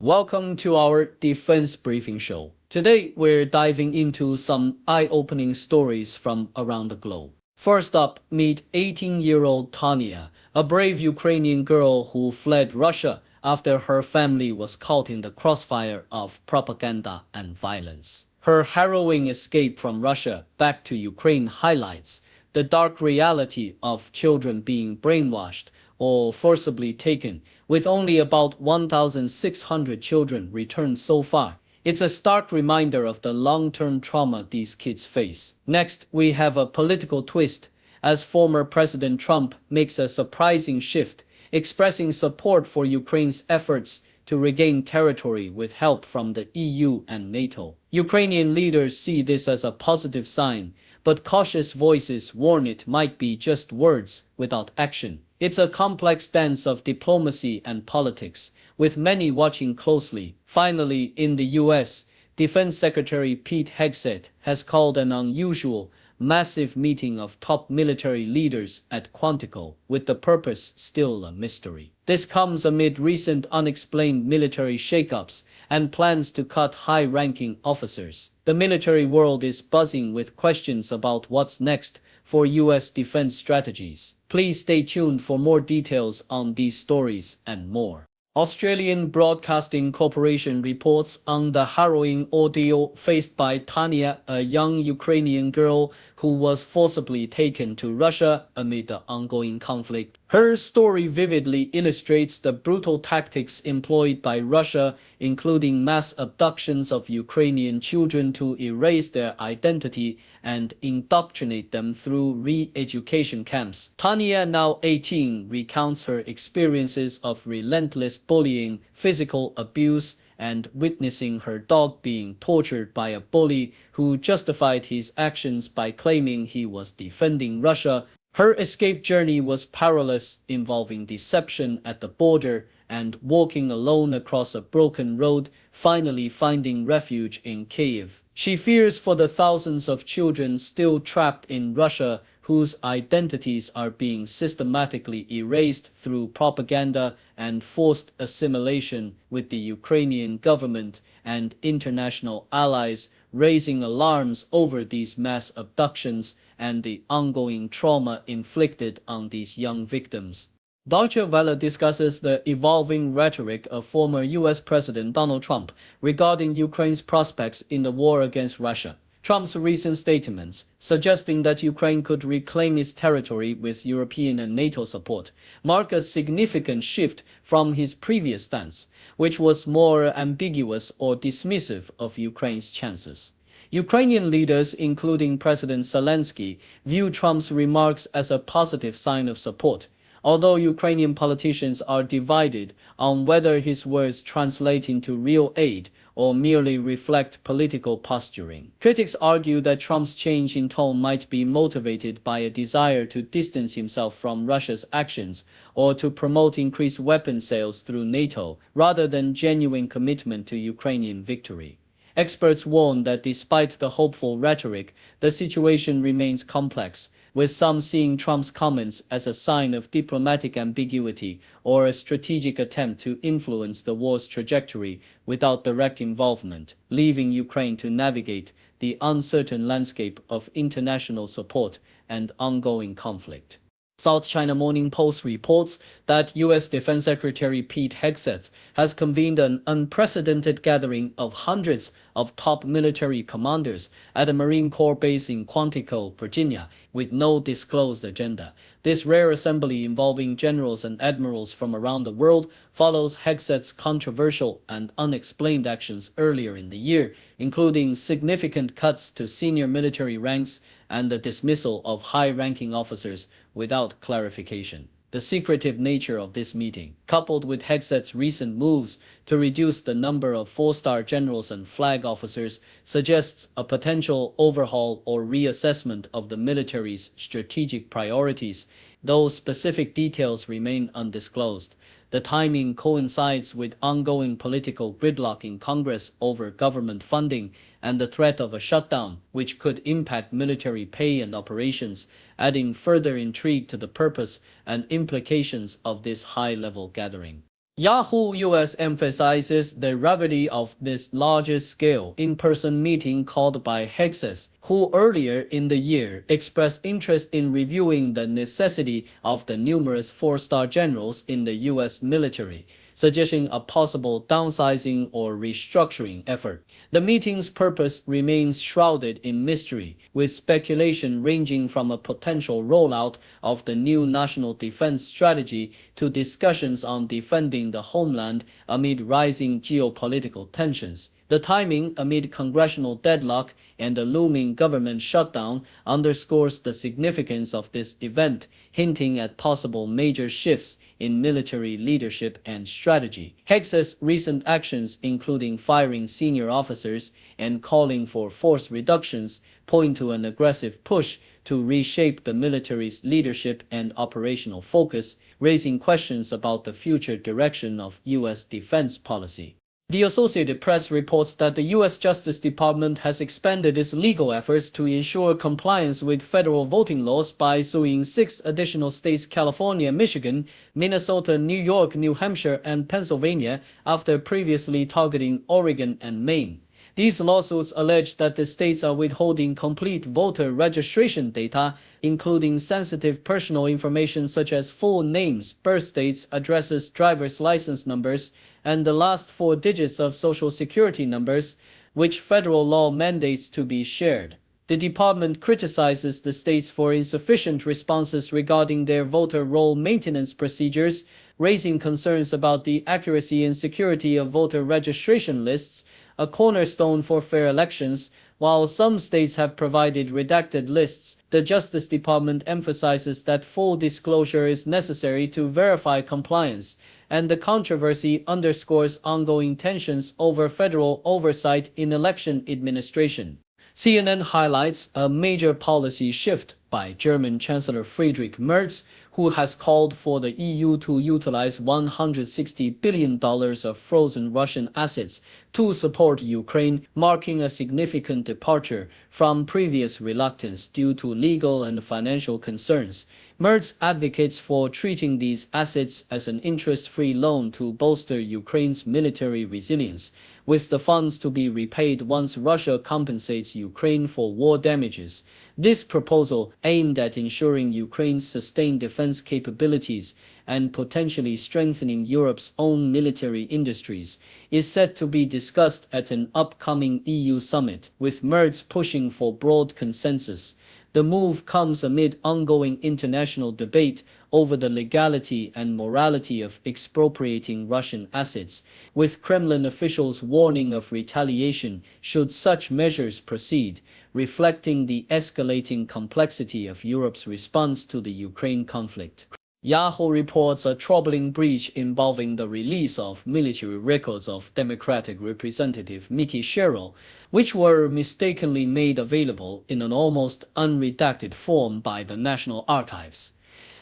Welcome to our Defense Briefing Show. Today, we're diving into some eye-opening stories from around the globe. First up, meet 18-year-old Tania, a brave Ukrainian girl who fled Russia after her family was caught in the crossfire of propaganda and violence. Her harrowing escape from Russia back to Ukraine highlights the dark reality of children being brainwashed or forcibly taken, with only about 1,600 children returned so far. It's a stark reminder of the long-term trauma these kids face. Next, we have a political twist, as former President Trump makes a surprising shift, expressing support for Ukraine's efforts to regain territory with help from the EU and NATO. Ukrainian leaders see this as a positive sign, but cautious voices warn it might be just words without action. It's a complex dance of diplomacy and politics, with many watching closely. Finally, in the US, Defense Secretary Pete Hegseth has called an unusual, massive meeting of top military leaders at Quantico, with the purpose still a mystery. This comes amid recent unexplained military shakeups and plans to cut high-ranking officers. The military world is buzzing with questions about what's next for US defense strategies. Please stay tuned for more details on these stories and more. Australian Broadcasting Corporation reports on the harrowing ordeal faced by Tania, a young Ukrainian girl who was forcibly taken to Russia amid the ongoing conflict. Her story vividly illustrates the brutal tactics employed by Russia, including mass abductions of Ukrainian children to erase their identity and indoctrinate them through re-education camps. Tania, now 18, recounts her experiences of relentless bullying, physical abuse, and witnessing her dog being tortured by a bully who justified his actions by claiming he was defending Russia. Her escape journey was perilous, involving deception at the border and walking alone across a broken road, finally finding refuge in Kyiv. She fears for the thousands of children still trapped in Russia whose identities are being systematically erased through propaganda and forced assimilation, with the Ukrainian government and international allies raising alarms over these mass abductions and the ongoing trauma inflicted on these young victims. Deutsche Welle discusses the evolving rhetoric of former US President Donald Trump regarding Ukraine's prospects in the war against Russia. Trump's recent statements, suggesting that Ukraine could reclaim its territory with European and NATO support, mark a significant shift from his previous stance, which was more ambiguous or dismissive of Ukraine's chances. Ukrainian leaders, including President Zelensky, view Trump's remarks as a positive sign of support, although Ukrainian politicians are divided on whether his words translate into real aid or merely reflect political posturing. Critics argue that Trump's change in tone might be motivated by a desire to distance himself from Russia's actions or to promote increased weapon sales through NATO, rather than genuine commitment to Ukrainian victory. Experts warn that despite the hopeful rhetoric, the situation remains complex, with some seeing Trump's comments as a sign of diplomatic ambiguity or a strategic attempt to influence the war's trajectory without direct involvement, leaving Ukraine to navigate the uncertain landscape of international support and ongoing conflict. South China Morning Post reports that U.S. Defense Secretary Pete Hegseth has convened an unprecedented gathering of hundreds of top military commanders at a Marine Corps base in Quantico, Virginia, with no disclosed agenda. This rare assembly, involving generals and admirals from around the world, follows Hegseth's controversial and unexplained actions earlier in the year, including significant cuts to senior military ranks and the dismissal of high-ranking officers without clarification. The secretive nature of this meeting, coupled with Hegseth's recent moves to reduce the number of four-star generals and flag officers, suggests a potential overhaul or reassessment of the military's strategic priorities, though specific details remain undisclosed. The timing coincides with ongoing political gridlock in Congress over government funding and the threat of a shutdown, which could impact military pay and operations, adding further intrigue to the purpose and implications of this high-level gathering. Yahoo US emphasizes the gravity of this larger-scale in-person meeting called by Hexes, who earlier in the year expressed interest in reviewing the necessity of the numerous four-star generals in the US military, suggesting a possible downsizing or restructuring effort. The meeting's purpose remains shrouded in mystery, with speculation ranging from a potential rollout of the new national defense strategy to discussions on defending the homeland amid rising geopolitical tensions. The timing amid congressional deadlock and the looming government shutdown underscores the significance of this event, hinting at possible major shifts in military leadership and strategy. Hex's recent actions, including firing senior officers and calling for force reductions, point to an aggressive push to reshape the military's leadership and operational focus, raising questions about the future direction of U.S. defense policy. The Associated Press reports that the U.S. Justice Department has expanded its legal efforts to ensure compliance with federal voting laws by suing 6 additional states: California, Michigan, Minnesota, New York, New Hampshire, and Pennsylvania, after previously targeting Oregon and Maine. These lawsuits allege that the states are withholding complete voter registration data, including sensitive personal information such as full names, birth dates, addresses, driver's license numbers, and the last 4 digits of social security numbers, which federal law mandates to be shared. The department criticizes the states for insufficient responses regarding their voter roll maintenance procedures, raising concerns about the accuracy and security of voter registration lists, a cornerstone for fair elections. While some states have provided redacted lists, the Justice Department emphasizes that full disclosure is necessary to verify compliance, and the controversy underscores ongoing tensions over federal oversight in election administration. CNN highlights a major policy shift by German Chancellor Friedrich Merz, who has called for the EU to utilize $160 billion of frozen Russian assets to support Ukraine, marking a significant departure from previous reluctance due to legal and financial concerns. Merz advocates for treating these assets as an interest-free loan to bolster Ukraine's military resilience, with the funds to be repaid once Russia compensates Ukraine for war damages. This proposal, aimed at ensuring Ukraine's sustained defense capabilities and potentially strengthening Europe's own military industries, is set to be discussed at an upcoming EU summit, with Merz pushing for broad consensus. The move comes amid ongoing international debate over the legality and morality of expropriating Russian assets, with Kremlin officials warning of retaliation should such measures proceed, reflecting the escalating complexity of Europe's response to the Ukraine conflict. Yahoo reports a troubling breach involving the release of military records of Democratic Representative Mickey Sherrill, which were mistakenly made available in an almost unredacted form by the National Archives.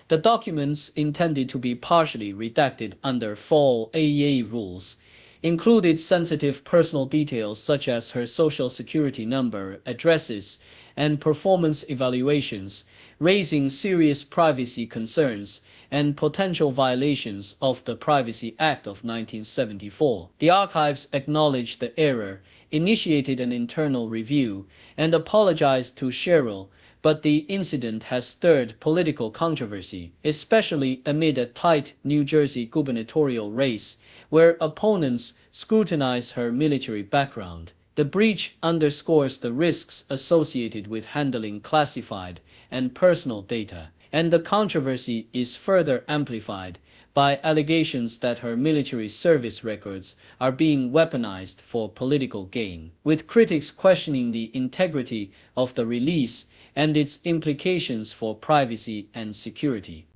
The documents, intended to be partially redacted under fall AEA rules, included sensitive personal details such as her social security number, addresses, and performance evaluations, raising serious privacy concerns and potential violations of the Privacy Act of 1974. The archives acknowledged the error, initiated an internal review, and apologized to Sherrill, but the incident has stirred political controversy, especially amid a tight New Jersey gubernatorial race, where opponents scrutinize her military background. The breach underscores the risks associated with handling classified and personal data, and the controversy is further amplified by allegations that her military service records are being weaponized for political gain, with critics questioning the integrity of the release and its implications for privacy and security.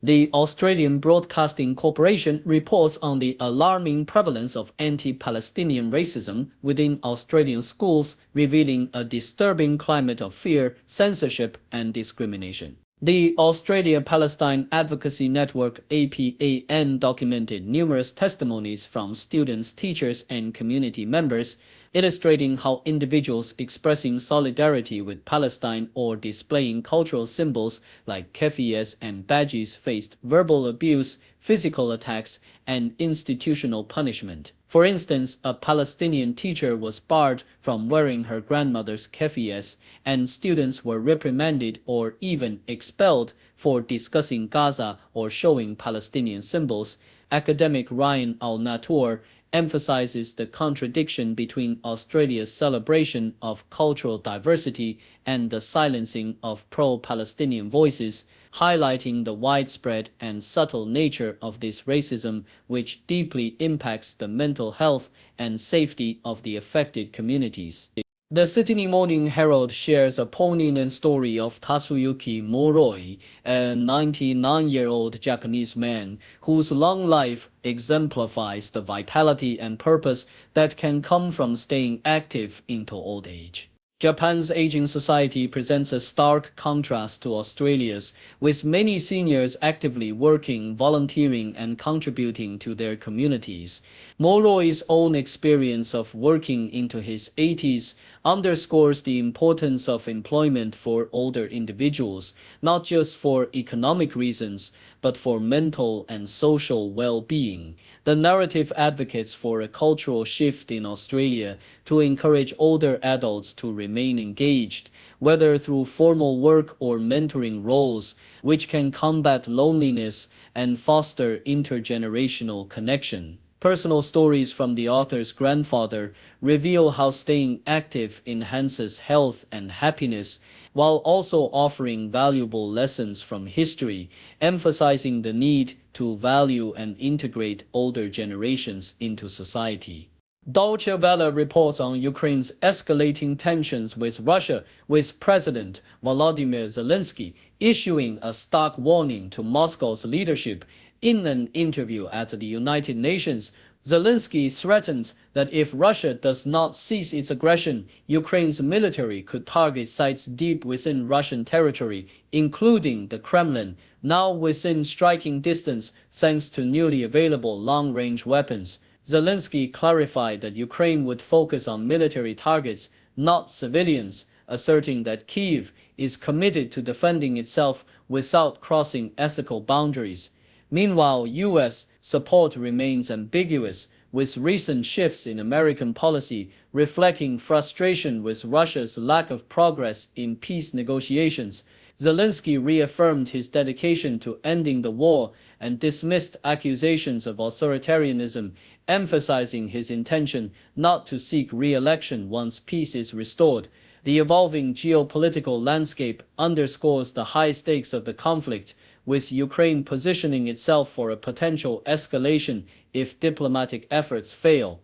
The Australian Broadcasting Corporation reports on the alarming prevalence of anti-Palestinian racism within Australian schools, revealing a disturbing climate of fear, censorship, and discrimination. The Australia-Palestine Advocacy Network (APAN) documented numerous testimonies from students, teachers, and community members, illustrating how individuals expressing solidarity with Palestine or displaying cultural symbols like keffiyehs and badges faced verbal abuse, physical attacks, and institutional punishment. For instance, a Palestinian teacher was barred from wearing her grandmother's keffiyehs, and students were reprimanded or even expelled for discussing Gaza or showing Palestinian symbols. Academic Ryan Al-Natour emphasizes the contradiction between Australia's celebration of cultural diversity and the silencing of pro-Palestinian voices, highlighting the widespread and subtle nature of this racism, which deeply impacts the mental health and safety of the affected communities. The Sydney Morning Herald shares a poignant story of Tatsuyuki Moroi, a 99-year-old Japanese man whose long life exemplifies the vitality and purpose that can come from staying active into old age. Japan's aging society presents a stark contrast to Australia's, with many seniors actively working, volunteering, and contributing to their communities. Moroi's own experience of working into his 80s underscores the importance of employment for older individuals, not just for economic reasons, but for mental and social well-being. The narrative advocates for a cultural shift in Australia to encourage older adults to remain engaged, whether through formal work or mentoring roles, which can combat loneliness and foster intergenerational connection. Personal stories from the author's grandfather reveal how staying active enhances health and happiness, while also offering valuable lessons from history, emphasizing the need to value and integrate older generations into society. Deutsche Welle reports on Ukraine's escalating tensions with Russia, with President Volodymyr Zelensky issuing a stark warning to Moscow's leadership. In an interview at the United Nations, Zelensky threatened that if Russia does not cease its aggression, Ukraine's military could target sites deep within Russian territory, including the Kremlin, now within striking distance thanks to newly available long-range weapons. Zelensky clarified that Ukraine would focus on military targets, not civilians, asserting that Kyiv is committed to defending itself without crossing ethical boundaries. Meanwhile, U.S. support remains ambiguous, with recent shifts in American policy reflecting frustration with Russia's lack of progress in peace negotiations. Zelensky reaffirmed his dedication to ending the war and dismissed accusations of authoritarianism, emphasizing his intention not to seek re-election once peace is restored. The evolving geopolitical landscape underscores the high stakes of the conflict, with Ukraine positioning itself for a potential escalation if diplomatic efforts fail.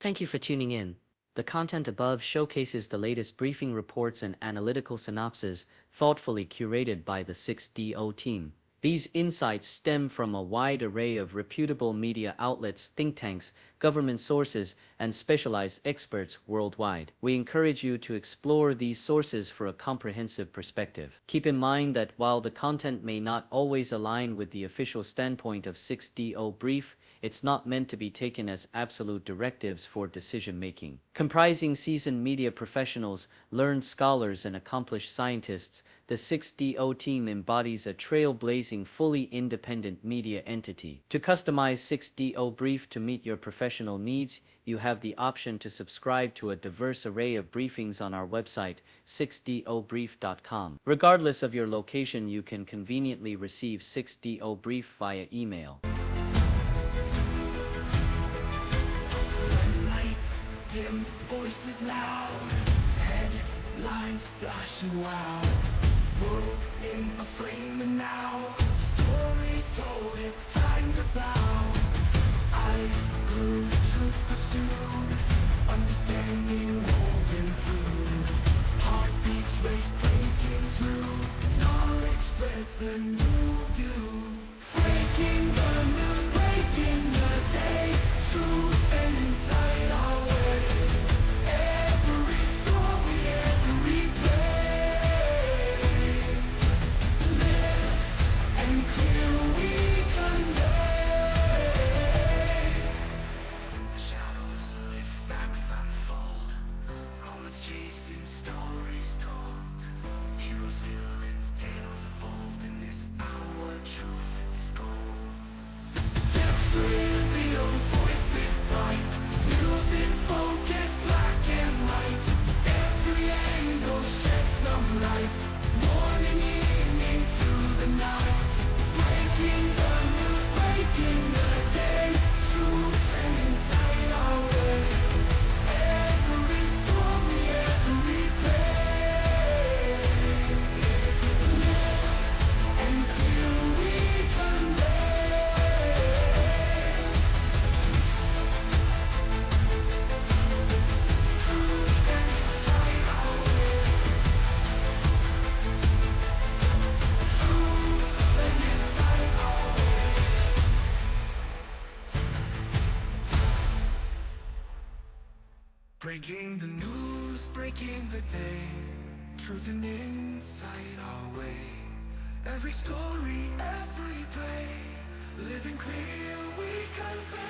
Thank you for tuning in. The content above showcases the latest briefing reports and analytical synopses thoughtfully curated by the 6DO team. These insights stem from a wide array of reputable media outlets, think tanks, government sources, and specialized experts worldwide. We encourage you to explore these sources for a comprehensive perspective. Keep in mind that while the content may not always align with the official standpoint of 6DO Brief, it's not meant to be taken as absolute directives for decision-making. Comprising seasoned media professionals, learned scholars, and accomplished scientists, the 6DO team embodies a trailblazing, fully independent media entity. To customize 6DO Brief to meet your professional needs, you have the option to subscribe to a diverse array of briefings on our website, 6dobrief.com. Regardless of your location, you can conveniently receive 6DO Brief via email. Dim, voices loud, headlines flashing wild. World in a flame and now, stories told, it's time to vow. Eyes glued, truth pursued, understanding woven through. Heartbeats race breaking through, knowledge spreads the new view. Breaking the news, breaking the day, truth and insight our way. Every story breaking the day, truth and insight our way. Every story, every play, living clear we convey.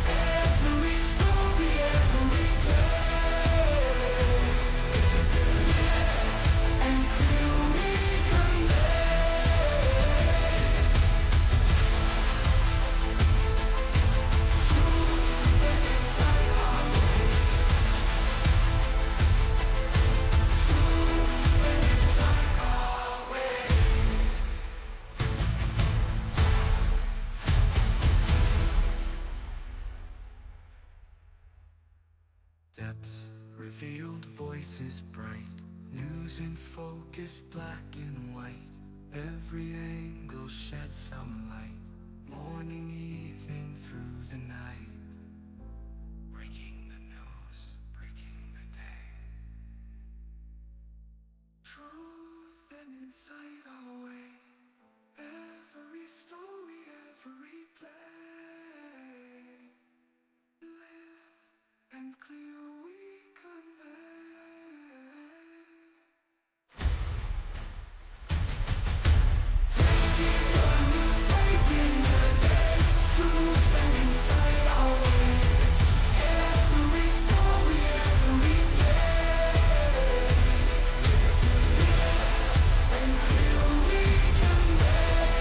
Every story, every play, and clear we convey. Truth and insight our way. Truth and insight our way. Depths revealed, voices bright, news in focus, black and white. Every angle sheds some light, morning, evening, through the night. Breaking the news, breaking the day. Truth and insight our way. Every story, every play. Live and clear we convey. Breaking the news, breaking the day. Truth and insight our way. Every story, every play. And clear we convey.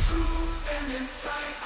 Truth and insight